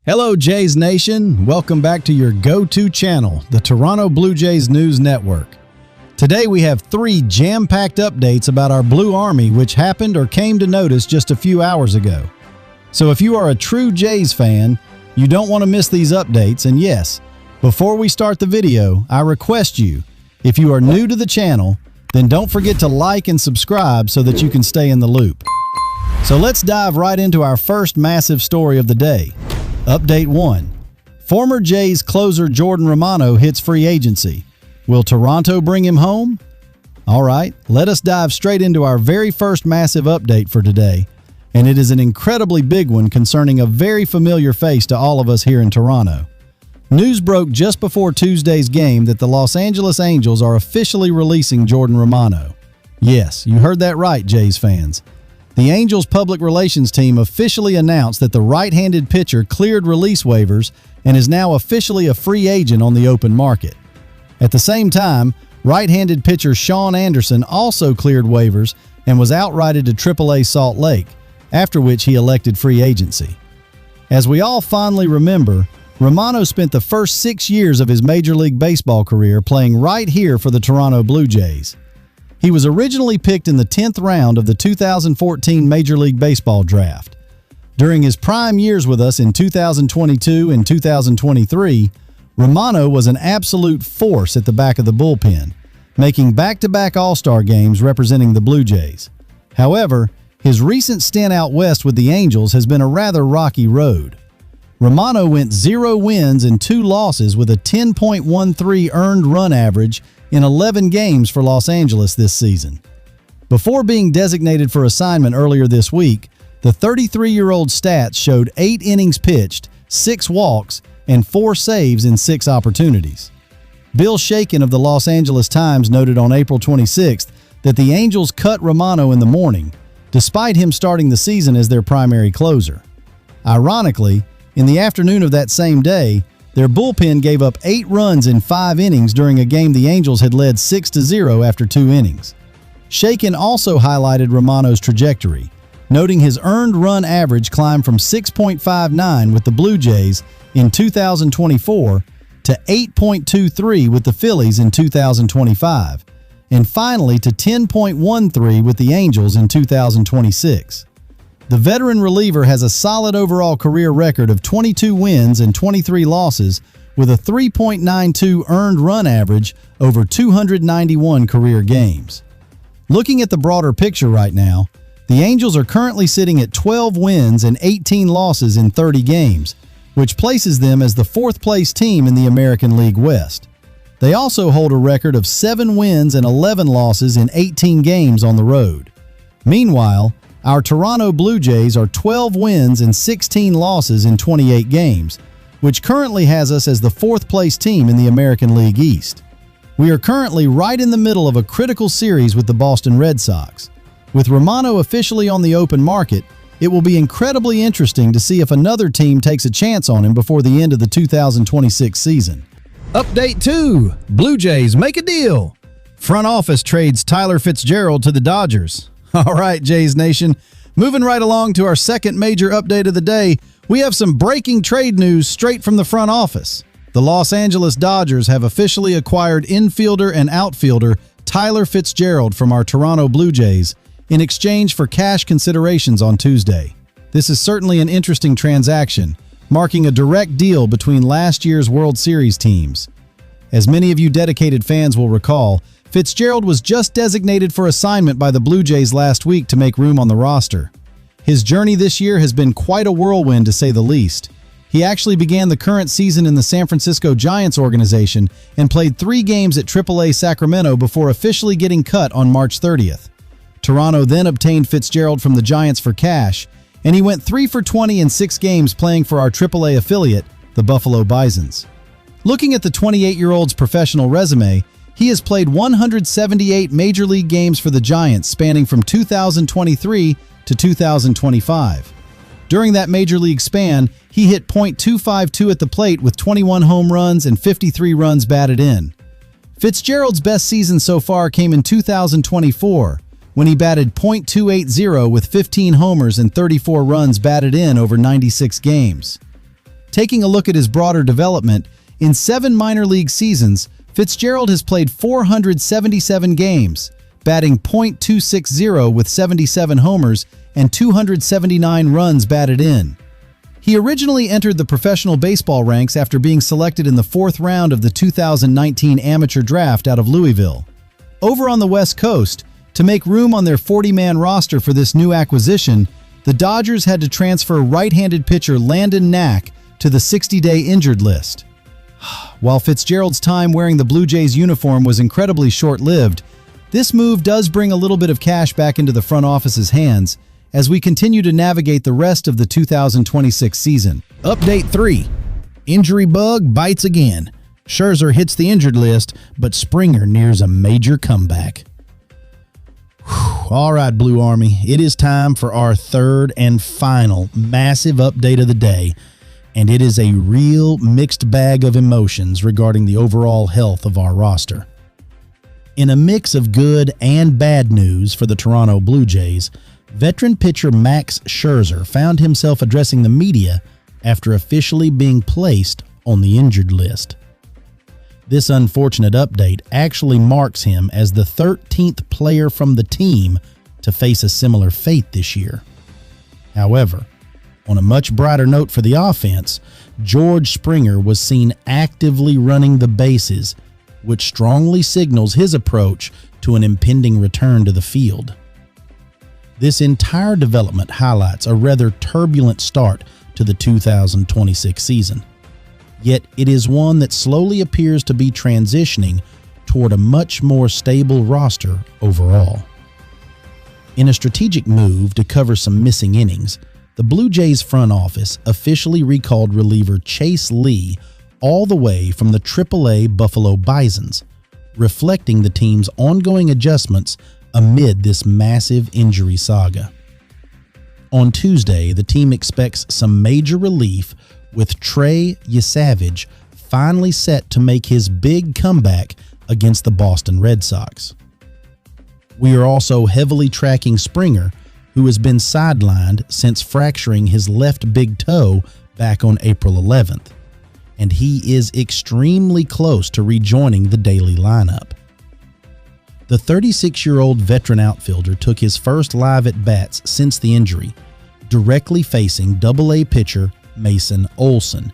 Hello, Jays Nation. Welcome back to your go-to channel, the Toronto Blue Jays News Network. Today we have 3 jam-packed updates about our Blue Army which happened or came to notice just a few hours ago. So if you are a true Jays fan, you don't want to miss these updates. And yes, before we start the video, I request you, if you are new to the channel, then don't forget to like and subscribe so that you can stay in the loop. So let's dive right into our first massive story of the day. Update 1. Former Jays closer Jordan Romano hits free agency. Will Toronto bring him home? All right, let us dive straight into our very first massive update for today. And it is an incredibly big one concerning a very familiar face to all of us here in Toronto. News broke just before Tuesday's game that the Los Angeles Angels are officially releasing Jordan Romano. Yes, you heard that right, Jays fans. The Angels' public relations team officially announced that the right-handed pitcher cleared release waivers and is now officially a free agent on the open market. At the same time, right-handed pitcher Sean Anderson also cleared waivers and was outrighted to AAA Salt Lake, after which he elected free agency. As we all fondly remember, Romano spent the first 6 years of his Major League Baseball career playing right here for the Toronto Blue Jays. He was originally picked in the 10th round of the 2014 Major League Baseball draft. During his prime years with us in 2022 and 2023, Romano was an absolute force at the back of the bullpen, making back-to-back All-Star games representing the Blue Jays. However, his recent stint out west with the Angels has been a rather rocky road. Romano went 0 wins and 2 losses with a 10.13 earned run average in 11 games for Los Angeles this season. Before being designated for assignment earlier this week, the 33-year-old stats showed 8 innings pitched, 6 walks, and 4 saves in 6 opportunities. Bill Shaken of the Los Angeles Times noted on April 26th that the Angels cut Romano in the morning, despite him starting the season as their primary closer. Ironically, in the afternoon of that same day, their bullpen gave up 8 runs in 5 innings during a game the Angels had led 6-0 after 2 innings. Shaken also highlighted Romano's trajectory, noting his earned run average climbed from 6.59 with the Blue Jays in 2024 to 8.23 with the Phillies in 2025, and finally to 10.13 with the Angels in 2026. The veteran reliever has a solid overall career record of 22 wins and 23 losses with a 3.92 earned run average over 291 career games. Looking at the broader picture right now, the Angels are currently sitting at 12 wins and 18 losses in 30 games, which places them as the 4th-place team in the American League West. They also hold a record of 7 wins and 11 losses in 18 games on the road. Meanwhile, our Toronto Blue Jays are 12 wins and 16 losses in 28 games, which currently has us as the 4th-place team in the American League East. We are currently right in the middle of a critical series with the Boston Red Sox. With Romano officially on the open market, it will be incredibly interesting to see if another team takes a chance on him before the end of the 2026 season. Update 2. Blue Jays make a deal. Front office trades Tyler Fitzgerald to the Dodgers. All right, Jays Nation, moving right along to our second major update of the day, we have some breaking trade news straight from the front office. The Los Angeles Dodgers have officially acquired infielder and outfielder Tyler Fitzgerald from our Toronto Blue Jays in exchange for cash considerations on Tuesday. This is certainly an interesting transaction, marking a direct deal between last year's World Series teams. As many of you dedicated fans will recall, Fitzgerald was just designated for assignment by the Blue Jays last week to make room on the roster. His journey this year has been quite a whirlwind to say the least. He actually began the current season in the San Francisco Giants organization and played 3 games at AAA Sacramento before officially getting cut on March 30th. Toronto then obtained Fitzgerald from the Giants for cash, and he went 3 for 20 in 6 games playing for our AAA affiliate, the Buffalo Bisons. Looking at the 28-year-old's professional resume, he has played 178 Major League games for the Giants spanning from 2023 to 2025. During that Major League span, he hit .252 at the plate with 21 home runs and 53 runs batted in. Fitzgerald's best season so far came in 2024, when he batted .280 with 15 homers and 34 runs batted in over 96 games. Taking a look at his broader development, in 7 minor league seasons, Fitzgerald has played 477 games, batting .260 with 77 homers and 279 runs batted in. He originally entered the professional baseball ranks after being selected in the 4th round of the 2019 amateur draft out of Louisville. Over on the West Coast, to make room on their 40-man roster for this new acquisition, the Dodgers had to transfer right-handed pitcher Landon Knack to the 60-day injured list. While Fitzgerald's time wearing the Blue Jays uniform was incredibly short-lived, this move does bring a little bit of cash back into the front office's hands as we continue to navigate the rest of the 2026 season. Update 3. Injury bug bites again. Scherzer hits the injured list, but Springer nears a major comeback. All right, Blue Army, it is time for our third and final massive update of the day, and it is a real mixed bag of emotions regarding the overall health of our roster. In a mix of good and bad news for the Toronto Blue Jays, veteran pitcher Max Scherzer found himself addressing the media after officially being placed on the injured list. This unfortunate update actually marks him as the 13th player from the team to face a similar fate this year. However, on a much brighter note for the offense, George Springer was seen actively running the bases, which strongly signals his approach to an impending return to the field. This entire development highlights a rather turbulent start to the 2026 season. Yet it is one that slowly appears to be transitioning toward a much more stable roster overall. In a strategic move to cover some missing innings, the Blue Jays front office officially recalled reliever Chase Lee all the way from the AAA Buffalo Bisons, reflecting the team's ongoing adjustments amid this massive injury saga. On Tuesday, the team expects some major relief with Trey Yesavage finally set to make his big comeback against the Boston Red Sox. We are also heavily tracking Springer, who has been sidelined since fracturing his left big toe back on April 11th, and he is extremely close to rejoining the daily lineup. The 36-year-old veteran outfielder took his first live at-bats since the injury, directly facing AA pitcher Mason Olson,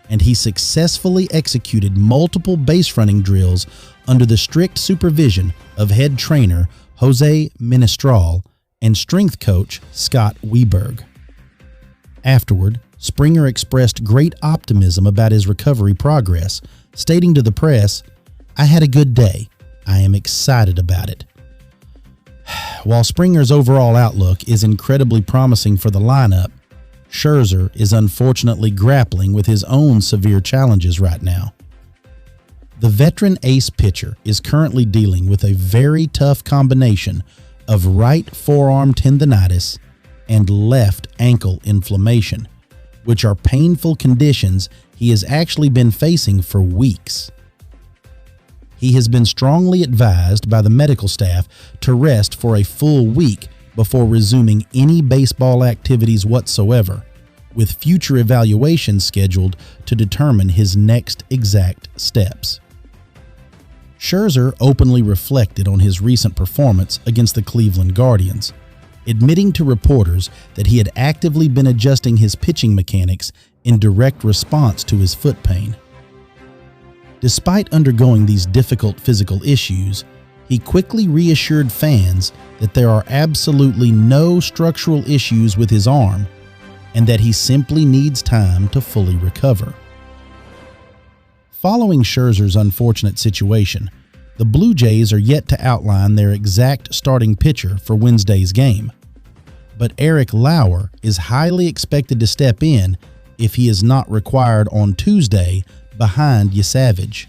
and he successfully executed multiple base-running drills under the strict supervision of head trainer Jose Menestral and strength coach Scott Weberg. Afterward, Springer expressed great optimism about his recovery progress, stating to the press, "I had a good day. I am excited about it." While Springer's overall outlook is incredibly promising for the lineup, Scherzer is unfortunately grappling with his own severe challenges right now. The veteran ace pitcher is currently dealing with a very tough combination of right forearm tendonitis and left ankle inflammation, which are painful conditions he has actually been facing for weeks. He has been strongly advised by the medical staff to rest for a full week before resuming any baseball activities whatsoever, with future evaluations scheduled to determine his next exact steps. Scherzer openly reflected on his recent performance against the Cleveland Guardians, admitting to reporters that he had actively been adjusting his pitching mechanics in direct response to his foot pain. Despite undergoing these difficult physical issues, he quickly reassured fans that there are absolutely no structural issues with his arm and that he simply needs time to fully recover. Following Scherzer's unfortunate situation, the Blue Jays are yet to outline their exact starting pitcher for Wednesday's game, but Eric Lauer is highly expected to step in if he is not required on Tuesday behind Yesavage.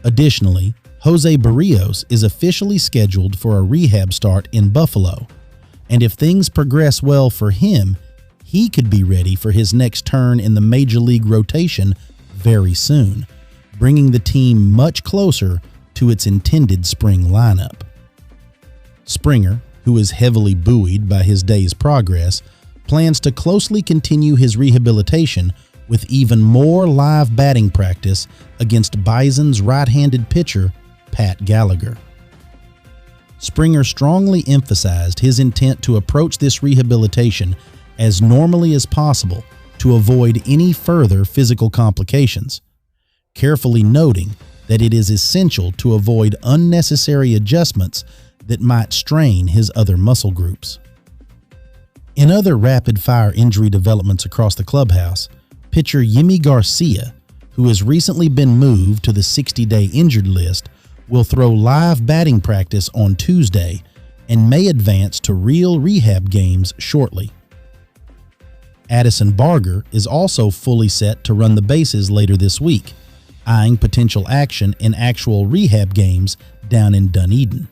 Additionally, Jose Barrios is officially scheduled for a rehab start in Buffalo, and if things progress well for him, he could be ready for his next turn in the Major League rotation very soon, bringing the team much closer to its intended spring lineup. Springer, who is heavily buoyed by his day's progress, plans to closely continue his rehabilitation with even more live batting practice against Bison's right-handed pitcher, Pat Gallagher. Springer strongly emphasized his intent to approach this rehabilitation as normally as possible to avoid any further physical complications, carefully noting that it is essential to avoid unnecessary adjustments that might strain his other muscle groups. In other rapid-fire injury developments across the clubhouse, pitcher Yimi Garcia, who has recently been moved to the 60-day injured list, will throw live batting practice on Tuesday and may advance to real rehab games shortly. Addison Barger is also fully set to run the bases later this week, eyeing potential action in actual rehab games down in Dunedin.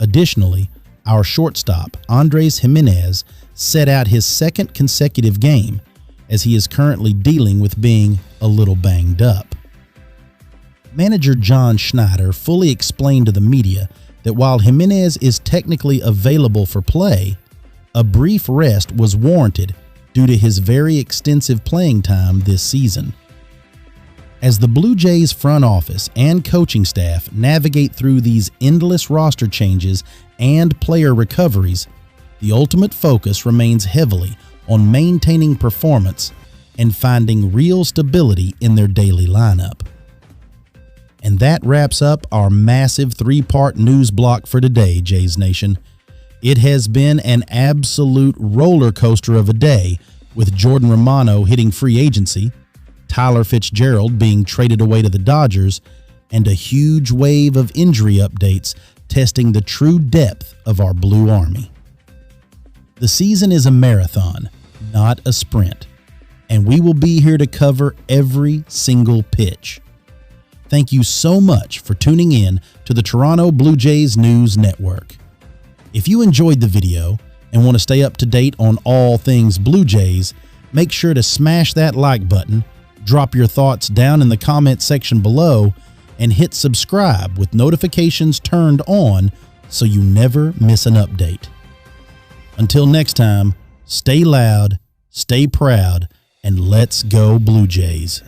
Additionally, our shortstop, Andres Jimenez, set out his second consecutive game as he is currently dealing with being a little banged up. Manager John Schneider fully explained to the media that while Jimenez is technically available for play, a brief rest was warranted due to his very extensive playing time this season. As the Blue Jays front office and coaching staff navigate through these endless roster changes and player recoveries, the ultimate focus remains heavily on maintaining performance and finding real stability in their daily lineup. And that wraps up our massive three-part news block for today, Jays Nation. It has been an absolute roller coaster of a day, with Jordan Romano hitting free agency, Tyler Fitzgerald being traded away to the Dodgers, and a huge wave of injury updates testing the true depth of our Blue Army. The season is a marathon, not a sprint, and we will be here to cover every single pitch. Thank you so much for tuning in to the Toronto Blue Jays News Network. If you enjoyed the video and want to stay up to date on all things Blue Jays, make sure to smash that like button, drop your thoughts down in the comment section below, and hit subscribe with notifications turned on so you never miss an update. Until next time, stay loud, stay proud, and let's go Blue Jays.